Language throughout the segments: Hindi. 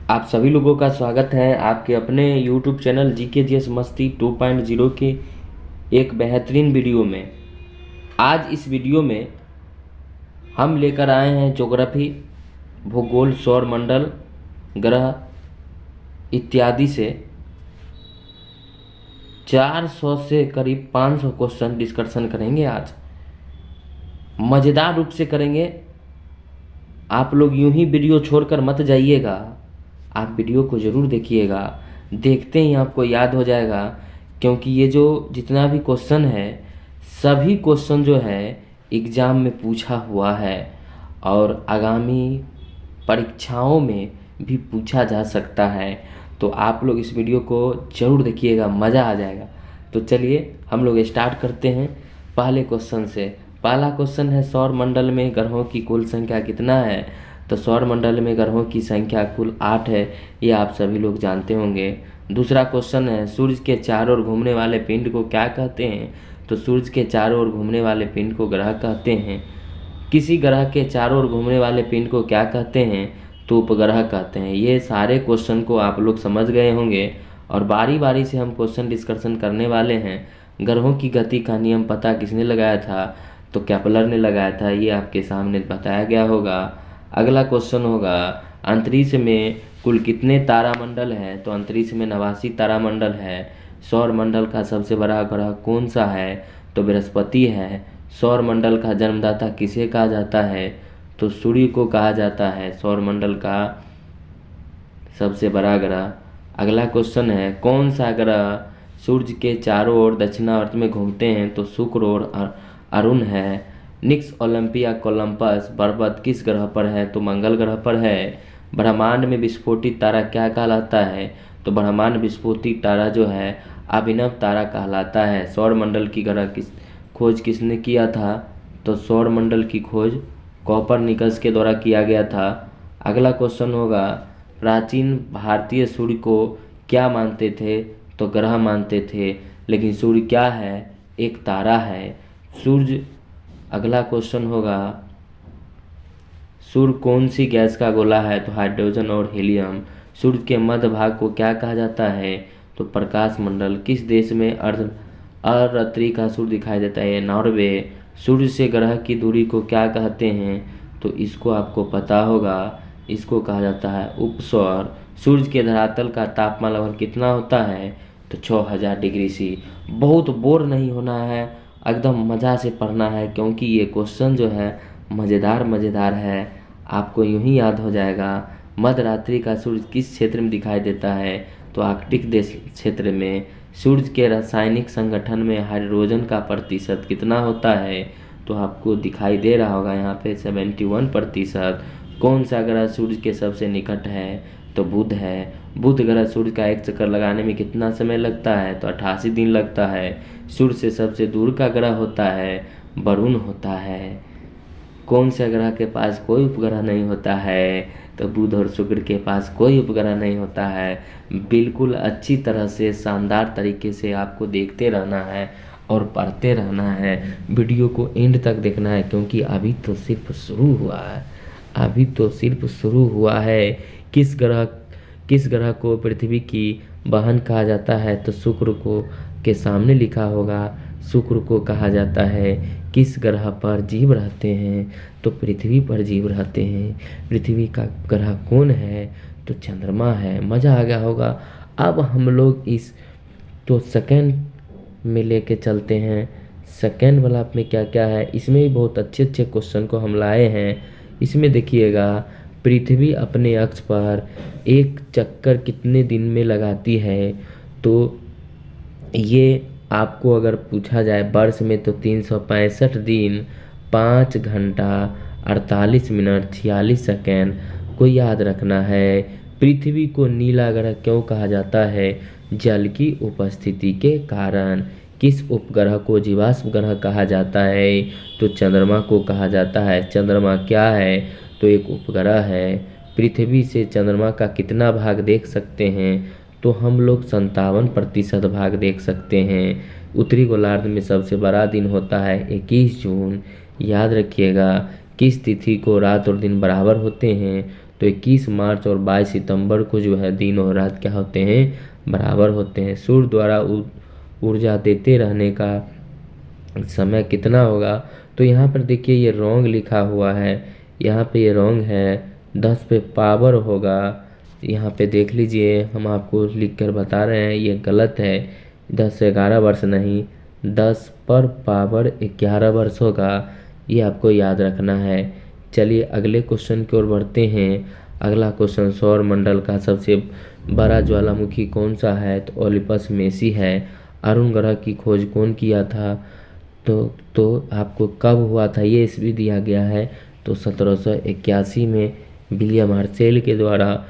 आप सभी लोगों का स्वागत है आपके अपने YouTube चैनल जीके जीएस मस्ती 2.0 के एक बेहतरीन वीडियो में। आज इस वीडियो में हम लेकर आए हैं ज्योग्राफी, भूगोल, सौर मंडल, ग्रह इत्यादि से 400 से करीब 500 क्वेश्चन डिस्कशन करेंगे। आज मज़ेदार रूप से करेंगे। आप लोग यूं ही वीडियो छोड़कर मत जाइएगा, आप वीडियो को ज़रूर देखिएगा। देखते ही आपको याद हो जाएगा, क्योंकि ये जो जितना भी क्वेश्चन है सभी क्वेश्चन जो है एग्ज़ाम में पूछा हुआ है और आगामी परीक्षाओं में भी पूछा जा सकता है। तो आप लोग इस वीडियो को ज़रूर देखिएगा, मज़ा आ जाएगा। तो चलिए हम लोग स्टार्ट करते हैं पहले क्वेश्चन से। पहला क्वेश्चन है, सौर मंडल में ग्रहों की कुल संख्या कितना है? तो सौर मंडल में ग्रहों की संख्या कुल 8 है, ये आप सभी लोग जानते होंगे। दूसरा क्वेश्चन है, सूर्य के चारों ओर घूमने वाले पिंड को क्या कहते हैं? तो सूर्य के चारों ओर घूमने वाले पिंड को ग्रह कहते हैं। किसी ग्रह के चारों ओर घूमने वाले पिंड को क्या कहते हैं? तो उपग्रह कहते हैं। ये सारे क्वेश्चन को आप लोग समझ गए होंगे और बारी बारी से हम क्वेश्चन डिस्कशन करने वाले हैं। ग्रहों की गति का नियम पता किसने लगाया था? तो केपलर ने लगाया था, ये आपके सामने बताया गया होगा। अगला क्वेश्चन होगा, अंतरिक्ष में कुल कितने तारामंडल हैं? तो अंतरिक्ष में 89 तारामंडल है। सौर मंडल का सबसे बड़ा ग्रह कौन सा है? तो बृहस्पति है। सौर मंडल का जन्मदाता किसे कहा जाता है? तो सूर्य को कहा जाता है सौर मंडल का सबसे बड़ा ग्रह। अगला क्वेश्चन है, कौन सा ग्रह सूर्य के चारों ओर दक्षिणावर्त में घूमते हैं? तो शुक्र और अरुण है। निक्स ओलंपिया कोलंबस पर्वत किस ग्रह पर है? तो मंगल ग्रह पर है। ब्रह्मांड में विस्फोटित तारा क्या कहलाता है? तो ब्रह्मांड विस्फोटित तारा जो है अभिनव तारा कहलाता है। सौर मंडल की खोज किसने किया था? तो सौर मंडल की खोज कोपरनिकस के द्वारा किया गया था। अगला क्वेश्चन होगा, प्राचीन भारतीय सूर्य को क्या मानते थे? तो ग्रह मानते थे, लेकिन सूर्य क्या है? एक तारा है। सूर्य अगला क्वेश्चन होगा, सूर्य कौन सी गैस का गोला है? तो हाइड्रोजन और हीलियम। सूर्य के मध्य भाग को क्या कहा जाता है? तो प्रकाश मंडल। किस देश में अर्धरात्रि का सूर्य दिखाई देता है? नॉर्वे। सूर्य से ग्रह की दूरी को क्या कहते हैं? तो इसको आपको पता होगा, इसको कहा जाता है उपसौर। सूर्य के धरातल का तापमान लगभग कितना होता है? तो 6000 डिग्री सी। बहुत बोर नहीं होना है, एकदम मज़ा से पढ़ना है, क्योंकि ये क्वेश्चन जो है मज़ेदार है। आपको यूं ही याद हो जाएगा। मध्य रात्रि का सूर्य किस क्षेत्र में दिखाई देता है? तो आर्कटिक देश क्षेत्र में। सूर्य के रासायनिक संगठन में हाइड्रोजन का प्रतिशत कितना होता है? तो आपको दिखाई दे रहा होगा यहाँ पे 71%। कौन सा ग्रह सूर्य के सबसे निकट है? तो बुध है। बुध ग्रह सूर्य का एक चक्कर लगाने में कितना समय लगता है? तो 88 दिन लगता है। सूर्य से सबसे दूर का ग्रह होता है वरुण होता है। कौन से ग्रह के पास कोई उपग्रह नहीं होता है? तो बुध और शुक्र के पास कोई उपग्रह नहीं होता है। बिल्कुल अच्छी तरह से शानदार तरीके से आपको देखते रहना है और पढ़ते रहना है। वीडियो को एंड तक देखना है, क्योंकि अभी तो सिर्फ शुरू हुआ है, अभी तो सिर्फ शुरू हुआ है। किस ग्रह को पृथ्वी की बहन कहा जाता है? तो शुक्र को के सामने लिखा होगा, शुक्र को कहा जाता है। किस ग्रह पर जीव रहते हैं? तो पृथ्वी पर जीव रहते हैं। पृथ्वी का ग्रह कौन है? तो चंद्रमा है। मज़ा आ गया होगा। अब हम लोग इस तो सेकंड में लेके चलते हैं। सेकंड वाला में क्या क्या है, इसमें भी बहुत अच्छे अच्छे क्वेश्चन को हम लाए हैं। इसमें देखिएगा, पृथ्वी अपने अक्ष पर एक चक्कर कितने दिन में लगाती है? तो ये आपको अगर पूछा जाए वर्ष में, तो 365 दिन 5 घंटा 48 मिनट 46 सेकेंड को याद रखना है। पृथ्वी को नीला ग्रह क्यों कहा जाता है? जल की उपस्थिति के कारण। किस उपग्रह को जीवाश्म ग्रह कहा जाता है? तो चंद्रमा को कहा जाता है। चंद्रमा क्या है? तो एक उपग्रह है। पृथ्वी से चंद्रमा का कितना भाग देख सकते हैं? तो हम लोग 57% भाग देख सकते हैं। उत्तरी गोलार्ध में सबसे बड़ा दिन होता है 21 जून। याद रखिएगा। किस तिथि को रात और दिन बराबर होते हैं? तो 21 मार्च और 22 सितंबर को जो है दिन और रात क्या होते हैं, बराबर होते हैं। सूर्य द्वारा ऊर्जा देते रहने का समय कितना होगा, तो यहाँ पर देखिए ये रॉन्ग लिखा हुआ है, यहाँ पे ये रॉन्ग है, 10 पे पावर होगा। यहाँ पे देख लीजिए, हम आपको लिख कर बता रहे हैं, ये गलत है। 10 से 11 वर्ष नहीं, 10 पर पावर 11 वर्ष होगा, ये आपको याद रखना है। चलिए अगले क्वेश्चन की ओर बढ़ते हैं। अगला क्वेश्चन, सौर मंडल का सबसे बड़ा ज्वालामुखी कौन सा है, तो ओलिपस मेसी है। अरुण ग्रह की खोज कौन किया था, तो आपको कब हुआ था ये इसमें दिया गया है, तो 1781 में विलियम हर्शेल के द्वारा।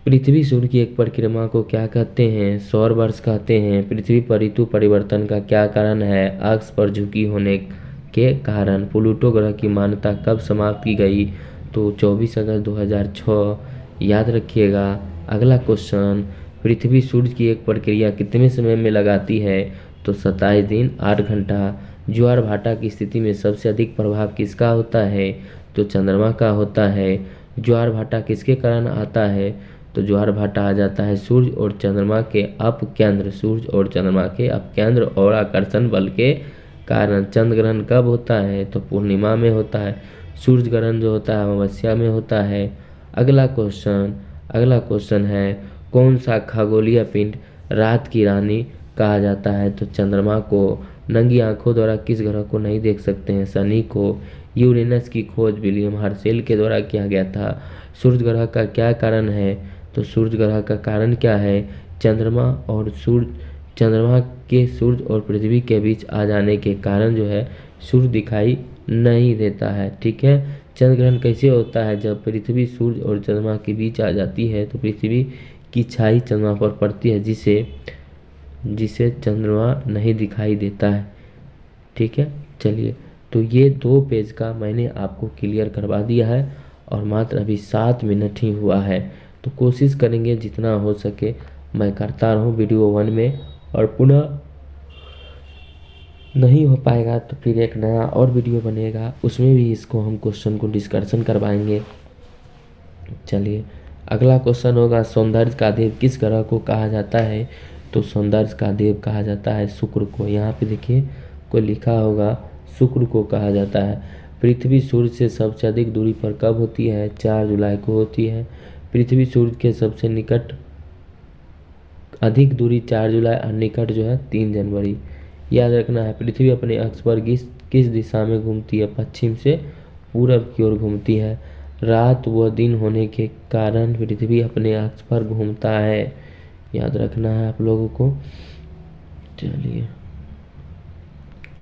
पृथ्वी सूर्य की एक परिक्रमा को क्या कहते हैं, सौर वर्ष कहते हैं। पृथ्वी पर ऋतु परिवर्तन का क्या कारण है, अक्ष पर झुकी होने के कारण। प्लूटो ग्रह की मान्यता कब समाप्त की गई, तो 24 अगस्त 2006, याद रखिएगा। अगला क्वेश्चन, पृथ्वी सूर्य की एक प्रक्रिया कितने समय में लगाती है, तो 27 दिन 8 घंटा। ज्वार भाटा की स्थिति में सबसे अधिक प्रभाव किसका होता है, तो चंद्रमा का होता है। ज्वार भाटा किसके कारण आता है, तो ज्वार भाटा आ जाता है सूर्य और चंद्रमा के अपकेंद्र, सूर्य और चंद्रमा के अपकेंद्र और आकर्षण बल के कारण। चंद्र ग्रहण कब होता है, तो पूर्णिमा में होता है। सूर्य ग्रहण जो होता है अमावस्या में होता है। अगला क्वेश्चन है, कौन सा खगोलीय पिंड रात की रानी कहा जाता है, तो चंद्रमा को। नंगी आंखों द्वारा किस ग्रह को नहीं देख सकते हैं, शनि को। यूरेनस की खोज विलियम हर्शेल के द्वारा किया गया था। सूर्य ग्रह का क्या कारण है, तो सूर्य ग्रह का कारण क्या है, चंद्रमा के सूर्य और पृथ्वी के बीच आ जाने के कारण जो है सूर्य दिखाई नहीं देता है। ठीक है, चंद्र ग्रहण कैसे होता है, जब पृथ्वी सूर्य और चंद्रमा के बीच आ जाती है तो पृथ्वी की छाई चंद्रमा पर पड़ती है, जिसे चंद्रमा नहीं दिखाई देता है। ठीक है, चलिए तो ये 2 पेज का मैंने आपको क्लियर करवा दिया है और मात्र अभी 7 मिनट ही हुआ है, तो कोशिश करेंगे जितना हो सके। मैं करता रहूँ वीडियो 1 में, और पुनः नहीं हो पाएगा तो फिर एक नया और वीडियो बनेगा, उसमें भी इसको हम क्वेश्चन को डिस्कशन करवाएंगे। चलिए अगला क्वेश्चन होगा, सौंदर्य का देव किस ग्रह को कहा जाता है, तो सौंदर्य का देव कहा जाता है शुक्र को। यहाँ पे देखिए कोई लिखा होगा, शुक्र को कहा जाता है। पृथ्वी सूर्य से सबसे अधिक दूरी पर कब होती है, 4 जुलाई को होती है। पृथ्वी सूर्य के सबसे निकट अधिक दूरी 4 जुलाई और निकट जो है 3 जनवरी। याद रखना है, पृथ्वी अपने अक्ष पर किस दिशा में घूमती है, पश्चिम से पूरब की ओर घूमती है। रात व दिन होने के कारण पृथ्वी अपने अक्ष पर घूमता है, याद रखना है आप लोगों को। चलिए।